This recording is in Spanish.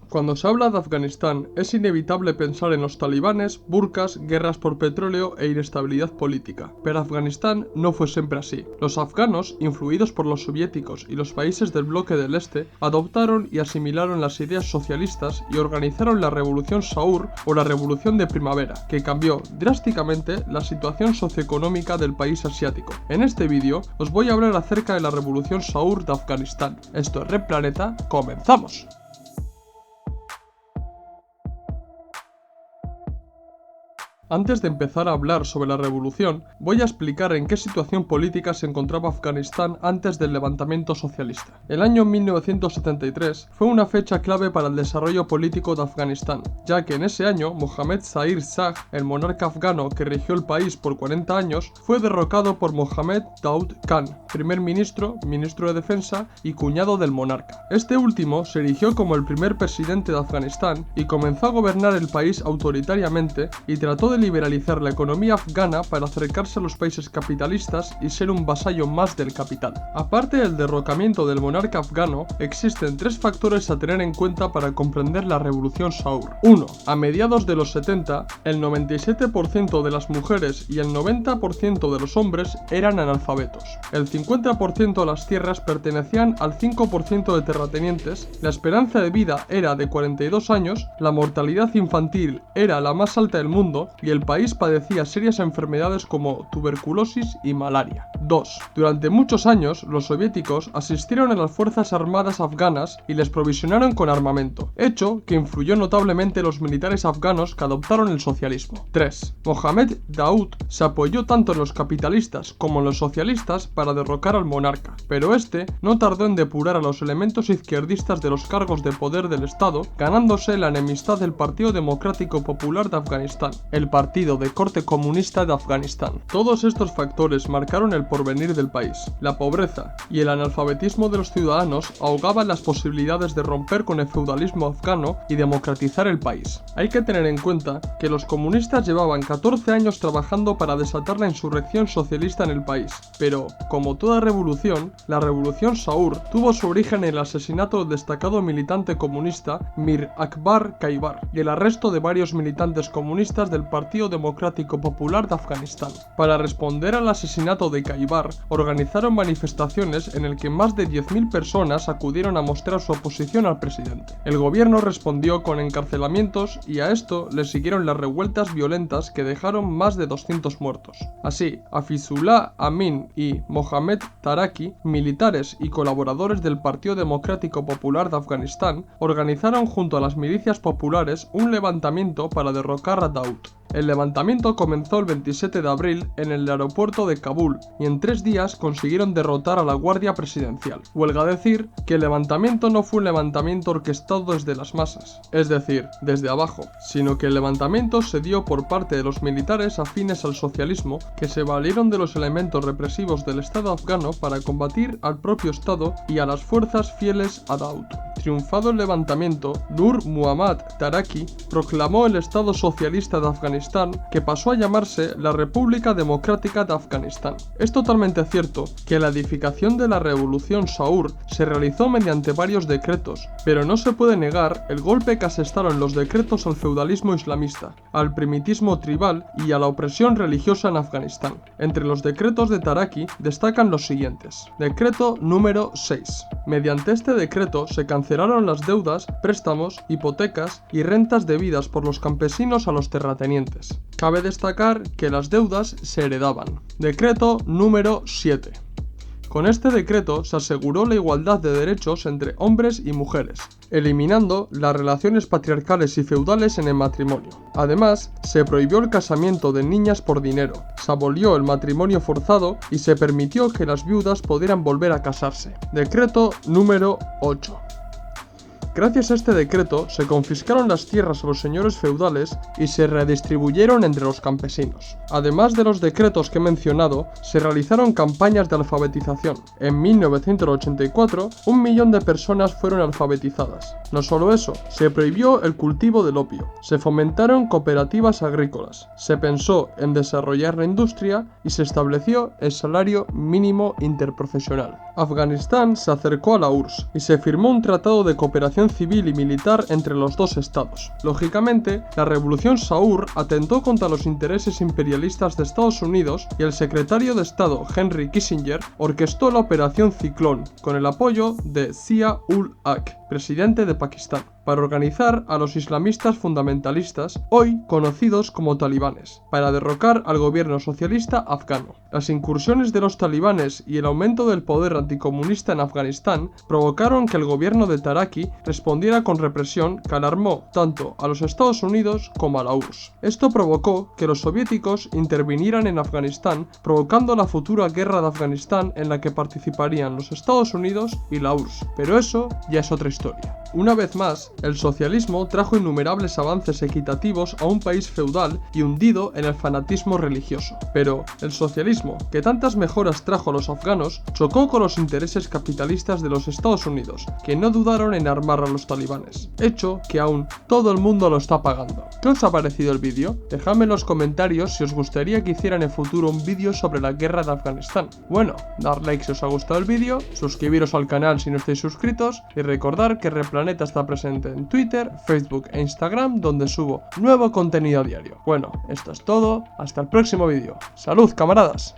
Cuando se habla de Afganistán, es inevitable pensar en los talibanes, burkas, guerras por petróleo e inestabilidad política. Pero Afganistán no fue siempre así. Los afganos, influidos por los soviéticos y los países del bloque del este, adoptaron y asimilaron las ideas socialistas y organizaron la Revolución Saur o la Revolución de Primavera, que cambió drásticamente la situación socioeconómica del país asiático. En este vídeo os voy a hablar acerca de la Revolución Saur de Afganistán. Esto es Red Planeta, ¡comenzamos! Antes de empezar a hablar sobre la revolución, voy a explicar en qué situación política se encontraba Afganistán antes del levantamiento socialista. El año 1973 fue una fecha clave para el desarrollo político de Afganistán, ya que en ese año Mohammad Zahir Shah, el monarca afgano que regió el país por 40 años, fue derrocado por Mohammad Daoud Khan, primer ministro, ministro de defensa y cuñado del monarca. Este último se erigió como el primer presidente de Afganistán y comenzó a gobernar el país autoritariamente y trató de liberalizar la economía afgana para acercarse a los países capitalistas y ser un vasallo más del capital. Aparte del derrocamiento del monarca afgano, existen tres factores a tener en cuenta para comprender la revolución Saur. 1. A mediados de los 70, el 97% de las mujeres y el 90% de los hombres eran analfabetos. El 50% de las tierras pertenecían al 5% de terratenientes, la esperanza de vida era de 42 años, la mortalidad infantil era la más alta del mundo y el país padecía serias enfermedades como tuberculosis y malaria. 2. Durante muchos años, los soviéticos asistieron a las fuerzas armadas afganas y les provisionaron con armamento, hecho que influyó notablemente en los militares afganos que adoptaron el socialismo. 3. Mohammad Daoud se apoyó tanto en los capitalistas como en los socialistas para derrocar al monarca, pero este no tardó en depurar a los elementos izquierdistas de los cargos de poder del Estado, ganándose la enemistad del Partido Democrático Popular de Afganistán, el partido de corte comunista de Afganistán. Todos estos factores marcaron el porvenir del país. La pobreza y el analfabetismo de los ciudadanos ahogaban las posibilidades de romper con el feudalismo afgano y democratizar el país. Hay que tener en cuenta que los comunistas llevaban 14 años trabajando para desatar la insurrección socialista en el país, pero, como toda revolución, la revolución Saur tuvo su origen en el asesinato del destacado militante comunista Mir Akbar Kaibar y el arresto de varios militantes comunistas del Partido Democrático Popular de Afganistán. Para responder al asesinato de Kaibar, organizaron manifestaciones en el que más de 10.000 personas acudieron a mostrar su oposición al presidente. El gobierno respondió con encarcelamientos y a esto le siguieron las revueltas violentas que dejaron más de 200 muertos. Así, Hafizullah Amin y Mohammad Taraki, militares y colaboradores del Partido Democrático Popular de Afganistán, organizaron junto a las milicias populares un levantamiento para derrocar a Daoud. El levantamiento comenzó el 27 de abril en el aeropuerto de Kabul y en 3 días consiguieron derrotar a la Guardia Presidencial. Huelga decir que el levantamiento no fue un levantamiento orquestado desde las masas, es decir, desde abajo, sino que el levantamiento se dio por parte de los militares afines al socialismo que se valieron de los elementos represivos del Estado afgano para combatir al propio Estado y a las fuerzas fieles a Daoud. Triunfado el levantamiento, Nur Muhammad Taraki proclamó el Estado Socialista de Afganistán, que pasó a llamarse la República Democrática de Afganistán. Es totalmente cierto que la edificación de la Revolución Saur se realizó mediante varios decretos, pero no se puede negar el golpe que asestaron los decretos al feudalismo islamista, al primitismo tribal y a la opresión religiosa en Afganistán. Entre los decretos de Taraki destacan los siguientes. Decreto número 6. Mediante este decreto se cancelaron las deudas, préstamos, hipotecas y rentas debidas por los campesinos a los terratenientes. Cabe destacar que las deudas se heredaban. Decreto número 7. Con este decreto se aseguró la igualdad de derechos entre hombres y mujeres, eliminando las relaciones patriarcales y feudales en el matrimonio. Además, se prohibió el casamiento de niñas por dinero, se abolió el matrimonio forzado y se permitió que las viudas pudieran volver a casarse. Decreto número 8. Gracias a este decreto se confiscaron las tierras a los señores feudales y se redistribuyeron entre los campesinos. Además de los decretos que he mencionado, se realizaron campañas de alfabetización. En 1984, 1 millón de personas fueron alfabetizadas. No solo eso, se prohibió el cultivo del opio, se fomentaron cooperativas agrícolas, se pensó en desarrollar la industria y se estableció el salario mínimo interprofesional. Afganistán se acercó a la URSS y se firmó un tratado de cooperación situación civil y militar entre los dos estados. Lógicamente, la revolución Saur atentó contra los intereses imperialistas de Estados Unidos y el secretario de Estado Henry Kissinger orquestó la Operación Ciclón con el apoyo de Zia-ul-Haq, presidente de Pakistán, para organizar a los islamistas fundamentalistas, hoy conocidos como talibanes, para derrocar al gobierno socialista afgano. Las incursiones de los talibanes y el aumento del poder anticomunista en Afganistán provocaron que el gobierno de Taraki respondiera con represión que alarmó tanto a los Estados Unidos como a la URSS. Esto provocó que los soviéticos intervinieran en Afganistán, provocando la futura guerra de Afganistán en la que participarían los Estados Unidos y la URSS. Pero eso ya es otra historia. Una vez más, el socialismo trajo innumerables avances equitativos a un país feudal y hundido en el fanatismo religioso. Pero el socialismo, que tantas mejoras trajo a los afganos, chocó con los intereses capitalistas de los Estados Unidos, que no dudaron en armar a los talibanes, hecho que aún todo el mundo lo está pagando. ¿Qué os ha parecido el vídeo? Dejadme en los comentarios si os gustaría que hiciera en el futuro un vídeo sobre la guerra de Afganistán. Bueno, dar like si os ha gustado el vídeo, suscribiros al canal si no estáis suscritos y recordar que Replaneta está presente en Twitter, Facebook e Instagram, donde subo nuevo contenido a diario. Bueno, esto es todo, hasta el próximo vídeo. ¡Salud, camaradas!